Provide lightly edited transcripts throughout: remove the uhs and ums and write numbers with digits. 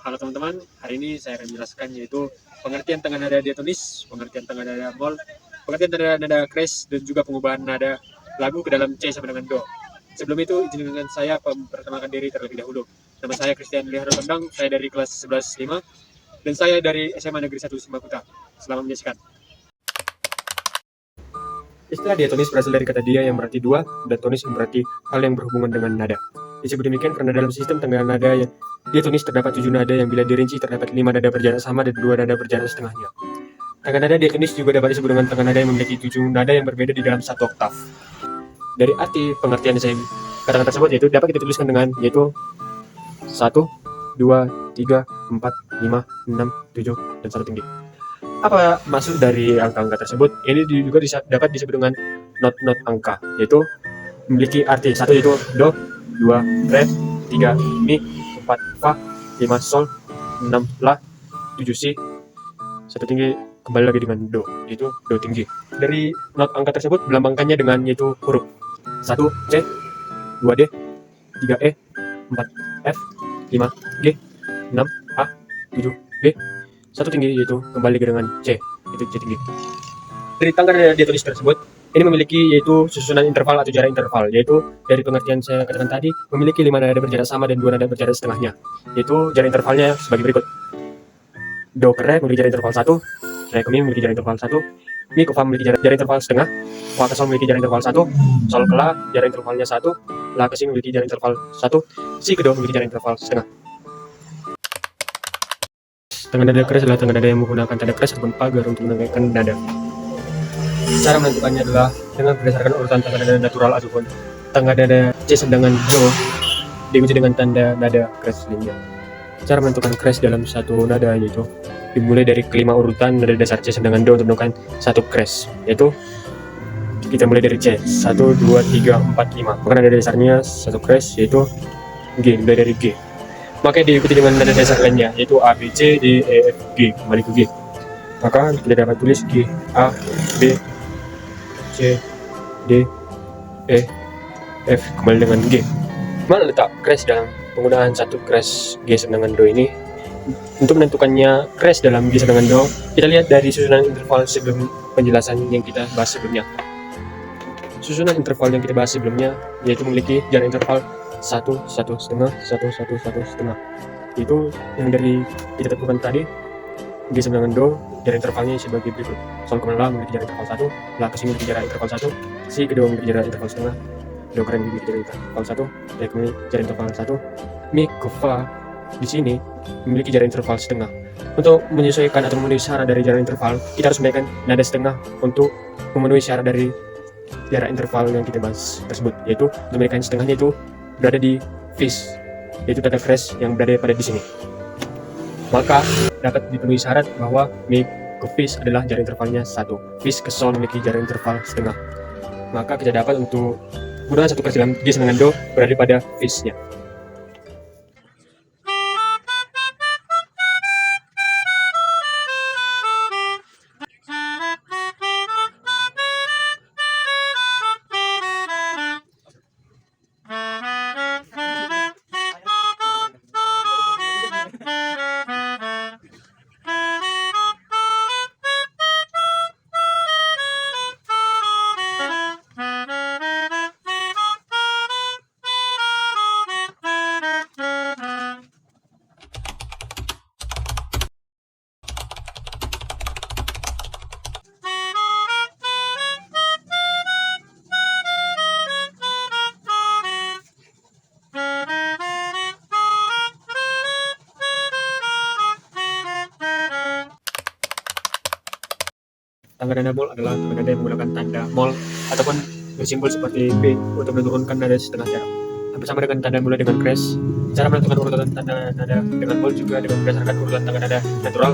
Halo teman-teman, hari ini saya akan menjelaskan yaitu pengertian tengah nada diatonis, pengertian tengah nada mol, pengertian tengah nada crash, dan juga pengubahan nada lagu ke dalam C sama dengan Do. Sebelum itu, izinkan saya memperkenalkan diri terlebih dahulu. Nama saya Christian Liharo Tondang, saya dari kelas 11-5, dan saya dari SMA Negeri 1 Simbakuta. Selamat menyaksikan. Istilah diatonis berasal dari kata dia yang berarti dua, dan tonis yang berarti hal yang berhubungan dengan nada. Disebut demikian karena dalam sistem tengah nada yang diatonis terdapat 7 nada yang bila dirinci terdapat 5 nada berjarak sama dan 2 nada berjarak setengahnya. Tengah nada diatonis juga dapat disebut dengan tengah nada yang memiliki 7 nada yang berbeda di dalam satu oktav. Dari arti pengertian saya kata-kata tersebut yaitu dapat kita tuliskan dengan yaitu 1, 2, 3, 4, 5, 6, 7, dan 1 tinggi. Apa maksud dari angka-angka tersebut? Ini juga dapat disebut dengan not angka, yaitu memiliki arti 1 yaitu Do, 2 Re, 3 Mi, 4 Fa, 5 Sol, 6 La, 7 Si, 1 tinggi kembali lagi dengan Do, yaitu Do tinggi. Dari not angka tersebut dilambangkannya dengan yaitu huruf 1 C, 2 D, 3 E, 4 F, 5 G, 6 A, 7 B, 1 tinggi yaitu kembali dengan C, itu C tinggi. Dari tangga nada diatonis tersebut, ini memiliki yaitu susunan interval atau jarak interval, yaitu dari pengertian saya katakan tadi, memiliki 5 nada berjarak sama dan 2 nada berjarak setengahnya, yaitu jarak intervalnya sebagai berikut. Do ke Re memiliki jarak interval 1, Re ke Mi memiliki jarak interval 1, Mi ke Fa memiliki jarak interval setengah, Fa ke Sol memiliki jarak interval 1, Sol ke La jarak intervalnya 1, La ke Si memiliki jarak interval 1, Si ke Do memiliki jarak interval setengah. Tengah nada crash adalah tengah nada yang menggunakan tanda crash ataupun pagar untuk menangaikan nada. Cara menentukannya adalah dengan berdasarkan urutan tengah nada natural ataupun tengah nada C sedangkan Do diikuti dengan tanda nada crash lainnya. Cara menentukan crash dalam satu nada yaitu dimulai dari kelima urutan nada dasar C sedangkan Do untuk menentukan satu crash, yaitu kita mulai dari C 1, 2, 3, 4, 5. Maka nada dasarnya satu crash yaitu G, mulai dari G. Maka diikuti dengan nada dasar lainnya yaitu A, B, C, D, E, F, G, kembali ke G. Maka kita dapat tulis G, A, B, C, D, E, F, kembali dengan G. Mana letak crash dalam penggunaan satu crash G sedangkan Do ini? Untuk menentukannya crash dalam G sedangkan Do, kita lihat dari susunan interval sebelum penjelasan yang kita bahas sebelumnya. Susunan interval yang kita bahas sebelumnya yaitu memiliki jarak interval 1, 1 setengah, 1, 1, 1 setengah. Itu yang dari kita tentukan tadi. G sedangkan Do, jarak intervalnya sebagai berikut. Sol ke La memiliki jarak interval 1, La ke Si memiliki jarak interval 1, Si ke Do memiliki jarak interval setengah, Do ke Re memiliki jarak interval 1, Re ke Mi jarak interval 1, Mi ke Fa di sini memiliki jarak interval setengah. Untuk menyesuaikan atau memenuhi syarat dari jarak interval, kita harus menaikkan nada setengah untuk memenuhi syarat dari jarak interval yang kita bahas tersebut, yaitu untuk menaikkan setengahnya itu berada di fis, yaitu tanda crash yang berada pada di sini. Maka dapat dipenuhi syarat bahwa Mi ke fis adalah jarak intervalnya 1, fis ke Sol memiliki jarak interval setengah. Maka kita dapat untuk menggunakan satu crash dalam G sedangkan Do berada pada fisnya. Tangga nada mol adalah tangga nada yang menggunakan tanda mol ataupun bersimbol seperti B untuk menurunkan nada setengah jarak. Hampir sama dengan tanda mulai dengan crash. Cara menentukan urutan tanda nada dengan mol juga dengan berdasarkan urutan tangga nada natural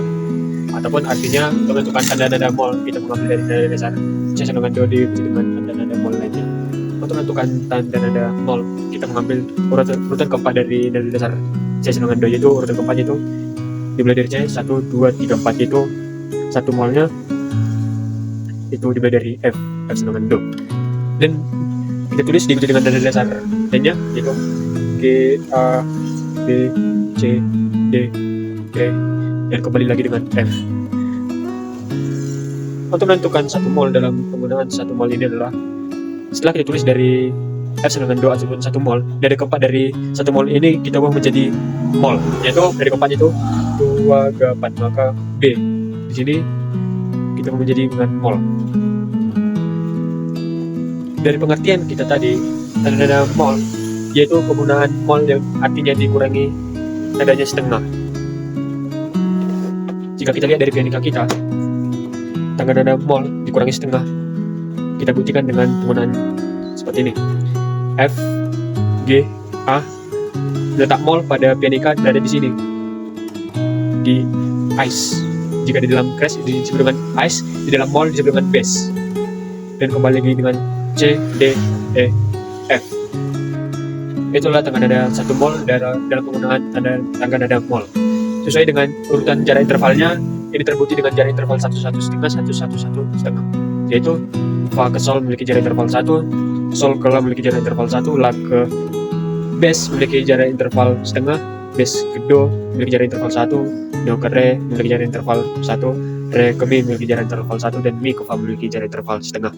ataupun artinya untuk menentukan tanda nada mol kita mengambil dari nada dasar C sedangkan Do diikuti dengan tanda nada mol lainnya. Untuk menentukan tanda nada mol kita mengambil urutan keempat dari nada dasar C sedangkan Do, yaitu urutan keempat itu dimulai dari C 1, 2, 3, 4 itu satu molnya itu dimulai dari F sedangkan Do, dan kita tulis diikuti dengan nada dasar lainnya yaitu G, A, B, C, D, Oke, dan kembali lagi dengan F. Untuk menentukan satu mol dalam penggunaan satu mol ini adalah setelah kita tulis dari F sama dengan 2 ataupun 1 mol, dari keempat dari 1 mol ini kita ubah menjadi mol, yaitu dari keempatnya itu 2/4, maka B di sini kita ubah menjadi dengan mol. Dari pengertian kita tadi, tanda mol yaitu penggunaan mol yang artinya dikurangi tandanya setengah. Jika kita lihat dari pianika kita, tanda mol dikurangi setengah, kita buktikan dengan penggunaan seperti ini. F, G, A. Letak mol pada pianika berada di sini, di ice. Jika di dalam crash disebut dengan ice, di dalam mol disebut dengan bass. Dan kembali lagi dengan C, D, E, F. Itulah tangga nada satu mol dalam penggunaan tangga nada mol. Sesuai dengan urutan jarak intervalnya, ini terbukti dengan jarak interval 1/1/2, 1/1/1/2. Yaitu Fa ke Sol memiliki jarak interval 1, Sol ke La memiliki jarak interval 1, La ke Bass memiliki jarak interval setengah, Bass ke Do memiliki jarak interval 1, Do ke Re memiliki jarak interval 1, Re ke Mi memiliki jarak interval 1, dan Mi ke Fa memiliki jarak interval setengah.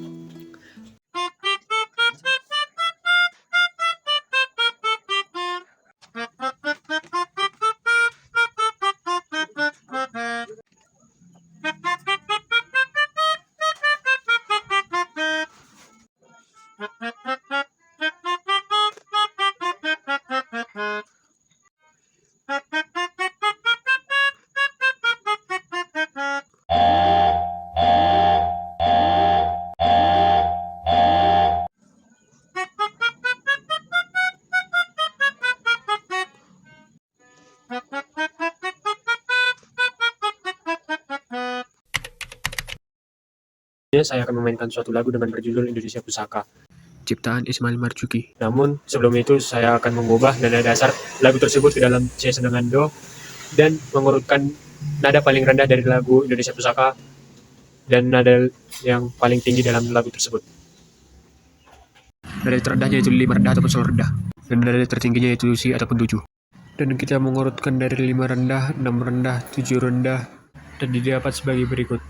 Saya akan memainkan suatu lagu dengan berjudul Indonesia Pusaka, ciptaan Ismail Marzuki. Namun sebelum itu saya akan mengubah nada dasar lagu tersebut ke dalam C sedangkan Do, dan mengurutkan nada paling rendah dari lagu Indonesia Pusaka dan nada yang paling tinggi dalam lagu tersebut. Nada terendahnya yaitu 5 rendah ataupun Sol rendah, dan nada tertingginya yaitu Si ataupun 7. Dan kita mengurutkan dari 5 rendah, 6 rendah, 7 rendah, dan didapat sebagai berikut.